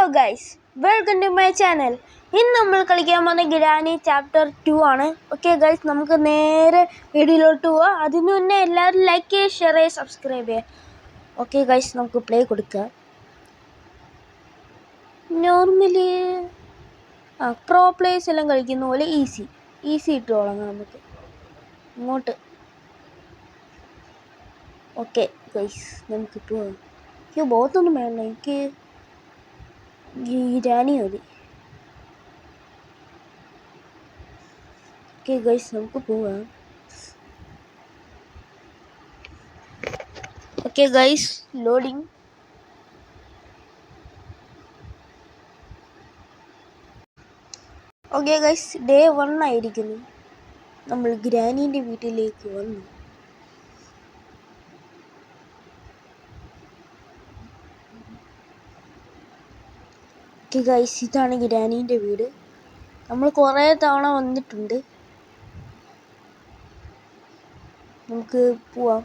Hello guys, welcome to my channel. ഇന്ന് നമ്മൾ കളിക്കാൻ പോകുന്ന ഗ്രാനി ചാപ്റ്റർ 2 ആണ്. ഓക്കെ ഗൈസ്, നമുക്ക് നേരെ വീഡിയോയിലോട്ട് പോവാം. അതിന് മുന്നേ എല്ലാവരും ലൈക്ക് ചെയ്യുക, ഷെയർ ചെയ്യുക, സബ്സ്ക്രൈബ് ചെയ്യുക. ഓക്കെ ഗൈസ്, നമുക്ക് പ്ലേ കൊടുക്കുക. നോർമലി പ്രോ പ്ലേയേഴ്സ് എല്ലാം കളിക്കുന്ന പോലെ ഈസി ഇട്ട് തുടങ്ങാം നമുക്ക് ഇങ്ങോട്ട്. ഓക്കെ ഗൈസ്, നമുക്ക് പോവാം. എനിക്ക് ബോത്തൊന്നും വേണ്ട, എനിക്ക് ഗ്രാനി മതി. ഓക്കെ ഗൈസ്, നമുക്ക് പോവാം. Okay guys, loading. Okay guys, day 1 ആയിരിക്കുന്നു. നമ്മൾ ഗ്രാനീൻ്റെ വീട്ടിലേക്ക് വന്നു. ഓക്കെ ഗൈസ്, ഇതാണ് ഗ്രാനീൻ്റെ വീട്. നമ്മൾ കുറേ തവണ വന്നിട്ടുണ്ട്. നമുക്ക് പോവാം.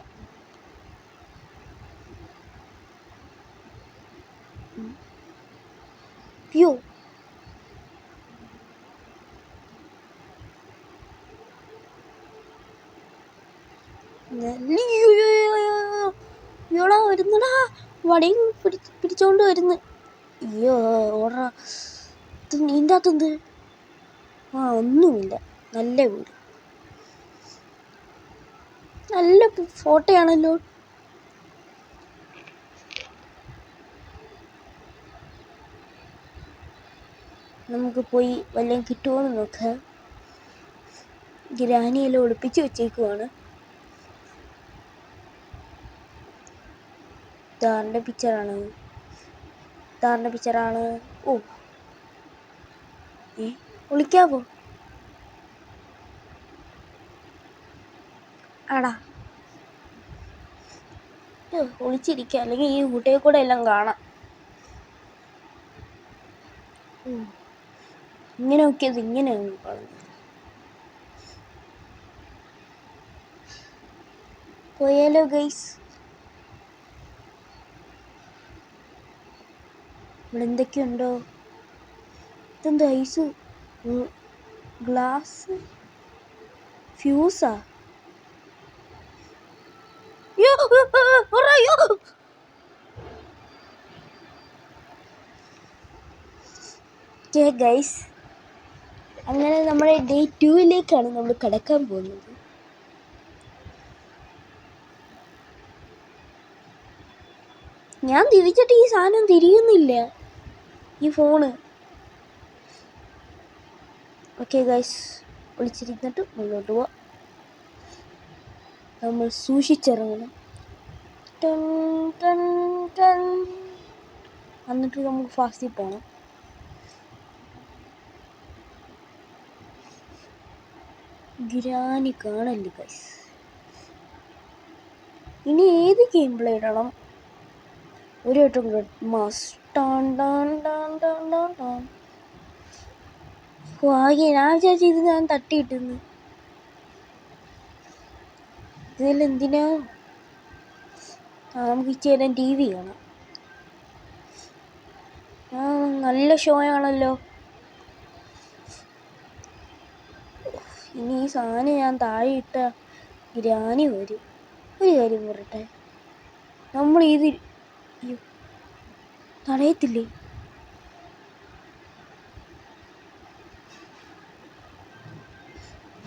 യോ, യോടാ വരുന്നടാ, വടിയും പിടിച്ചോണ്ട് വരുന്നു. അയ്യോ ഓടാ, ഇതിൻ്റെ അകത്തെന്ത്? ഒന്നുമില്ല. നല്ല വീട്, നല്ല ഫോട്ടോയാണല്ലോ. നമുക്ക് പോയി വല്ലതും കിട്ടുമോയെന്ന് നോക്കാം. ഗ്രാനിയെല്ലാം ഒളിപ്പിച്ച് വെച്ചേക്കുവാണ്. താറിൻ്റെ പിക്ചറാണ്. ഓ, ഒളിക്കാവോ? ആടാ, ഒളിച്ചിരിക്കുക, അല്ലെങ്കിൽ ഈ കുട്ടിയെ കൂടെ എല്ലാം കാണാം. ഇങ്ങനെ നോക്കിയത് ഇങ്ങനെയാണ് കാണുന്നത്. പോയാലോ ഗൈസ്? ഇവിടെ എന്തൊക്കെയുണ്ടോ? ഇതെന്ത് ഐസ്? ഗ്ലാസ് ഫ്യൂസാ? ഗൈസ്, അങ്ങനെ നമ്മുടെ ഡേ 2 നമ്മൾ കടക്കാൻ പോകുന്നത്. ഞാൻ തിരിച്ചിട്ട് ഈ സാധനം തിരിയുന്നില്ല, ഈ ഫോണ്. ഓക്കെ ഗൈസ്, വിളിച്ചിരുന്നിട്ട് മുന്നോട്ട് പോവാം. നമ്മൾ സൂക്ഷിച്ചിറങ്ങണം. എന്നിട്ട് നമുക്ക് ഫാസ്റ്റിൽ പോകണം. ഗ്രാനി കാണല്ലേ ഗൈസ്. ഇനി ഏത് ഗെയിം പ്ലേ ഇടണം? ഒരു വട്ടം കൂടെ ആകെ ഞാൻ വിചാരിച്ചു ഇത് ഞാൻ തട്ടിയിട്ടെന്ന്. ഇതിലെന്തിനാ? നമുക്ക് ഇച്ചിരി നേരം TV കാണാം. നല്ല ഷോ ആണല്ലോ. ഇനി ഈ സാധനം ഞാൻ താഴെ ഇട്ട ഗ്രാനി വരും. ഒരു കാര്യം പറയട്ടെ, നമ്മൾ ഇത് തടയത്തില്ലേ?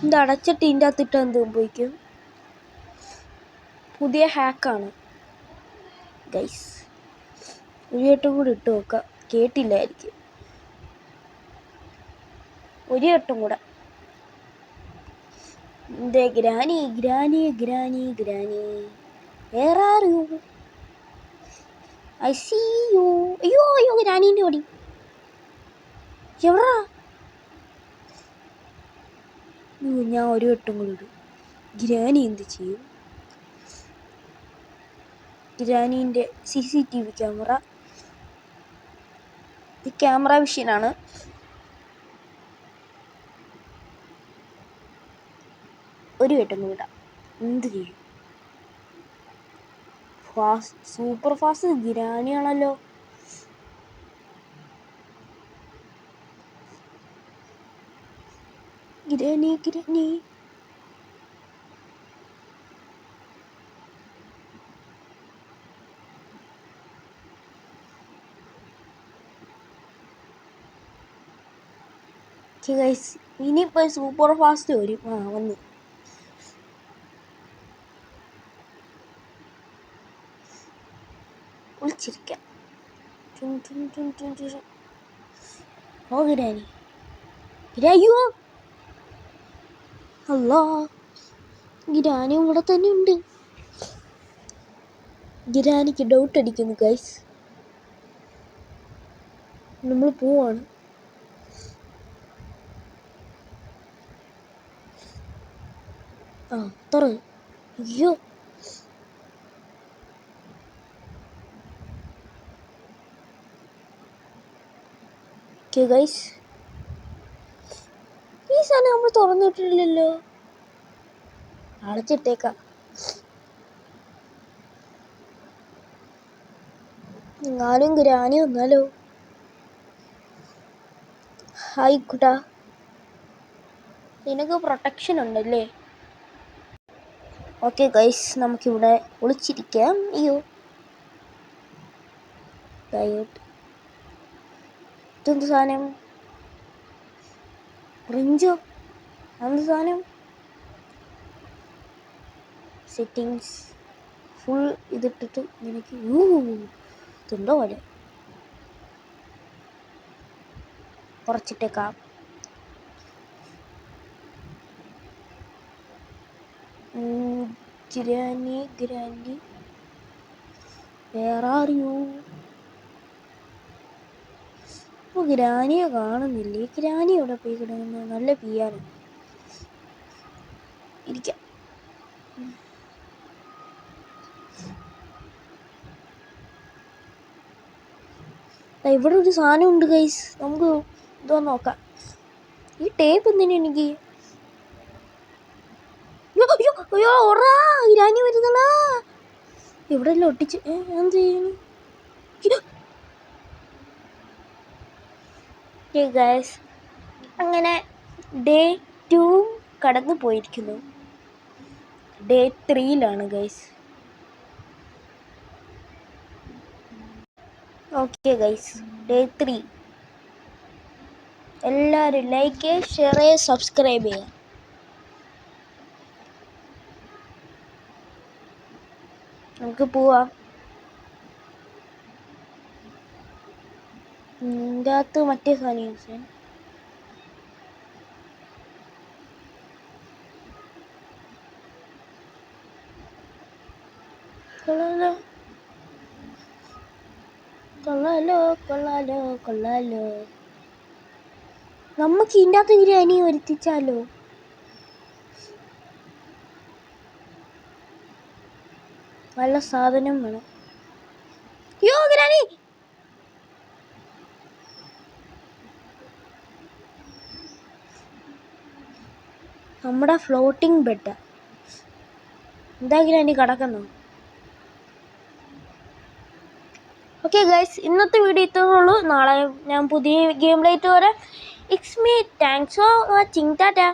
ഇത് അടച്ചിട്ട് ഇതിൻ്റെ അകത്തിട്ട് എന്ത് സംഭവിക്കും? പുതിയ ഹാക്കാണ് ഗൈസ്. ഒരു വട്ടം കൂടി ഇട്ട് നോക്കാം. കേട്ടില്ലായിരിക്കും. ഒരു വട്ടം കൂടെ. എന്തേ ഗ്രാനി വേറെ ആരും? I see you. അയ്യോ ഗ്രാനീൻ്റെ ഓടി. എവിടാ? ഞാൻ ഒരു വട്ടം കൂടി ഇടും. ഗ്രാനി എന്ത് ചെയ്യും? ഗ്രാനീൻ്റെ CCTV ക്യാമറ. ഇത് ക്യാമറ വിഷനാണ്. ഒരു വട്ടം കൂടി ഇടാം. എന്ത് ചെയ്യും? സൂപ്പർ ഫാസ്റ്റ് ഗ്രാനിയാണല്ലോ. Granny granny. ഗൈസ് ഇനിയിപ്പോൾ സൂപ്പർ ഫാസ്റ്റ് വരും. വന്നു. വിളിച്ചിരിക്കാം. ഓ ഗ്രാനി ഗ്രായോ. അല്ലാ ഗ്രാനി ഇവിടെ തന്നെ ഉണ്ട്. ഗ്രാനിക്ക് ഡൗട്ട് അടിക്കുന്നു ഗൈസ്. നമ്മൾ പോവാണ്. തുറന്നു. അയ്യോ ഗൈസ് ഈ സാധനം നമ്മൾ തുറന്നിട്ടില്ലല്ലോ. അടച്ചിട്ടേക്കാം. ഞാനും ഗ്രാനി വന്നാലോ. ഹായ് കുട്ടാ, നിനക്ക് പ്രൊട്ടക്ഷൻ ഉണ്ടല്ലേ. ഓക്കെ ഗൈസ് നമുക്കിവിടെ ഒളിച്ചിരിക്കാം. അയ്യോ ഇതെന്ത് സാധനം? റിഞ്ചോ എന്ത് സാധനം? സെറ്റിങ്സ് ഫുൾ ഇതിട്ടിട്ട് എനിക്ക് ഇതുണ്ടോ പോലെ കുറച്ചിട്ടേക്കാം. ഗ്രാനി വേറെ അറിയൂ. ഇപ്പോൾ ഗ്രാനിയെ കാണുന്നില്ലേ. ഗ്രാനി എവിടെ പോയി കിടക്കുന്നത്? നല്ല പിയാണ്. ഇരിക്കാം. ഇവിടെ ഒരു സാധനം ഉണ്ട് ഗൈസ്. നമുക്ക് ഇതൊന്ന് നോക്കാം. ഈ ടേപ്പ് എന്തിനാ എനിക്ക്? അയ്യോ ഓറാ ഗ്രാനി വരുന്നടാ. എവിടെയെല്ലാം ഒട്ടിച്ച് എന്ത് ചെയ്യുന്നു ഗൈസ്? അങ്ങനെ ഡേ 2 കടന്നു പോയിരിക്കുന്നു. Day 3 guys. Okay guys day 3. എല്ലാവരും ലൈക്ക് ഷെയർ സബ്സ്ക്രൈബ് ചെയ്യുക. നമുക്ക് പോവാം. ഇതിൻ്റെ അകത്ത് മറ്റേ സാധനം യൂസ് ചെയ്യാൻ. കൊള്ളാലോ. നമുക്ക് ഇതിൻ്റെ അകത്ത് ഗ്രാനി വരുത്തിച്ചാലോ? നല്ല സാധനം വേണം. യോ ഗ്രാനി നമ്മുടെ ഫ്ലോട്ടിംഗ് ബെഡ് എന്താ ഗ്രാനി കിടക്കുന്നു? ഓക്കെ ഗൈസ് ഇന്നത്തെ വീഡിയോ ഇത്രയേ ഉള്ളൂ. നാളെ ഞാൻ പുതിയ ഗെയിം പ്ലേറ്റ് വരാം. It's me. Thanks for watching. Tata.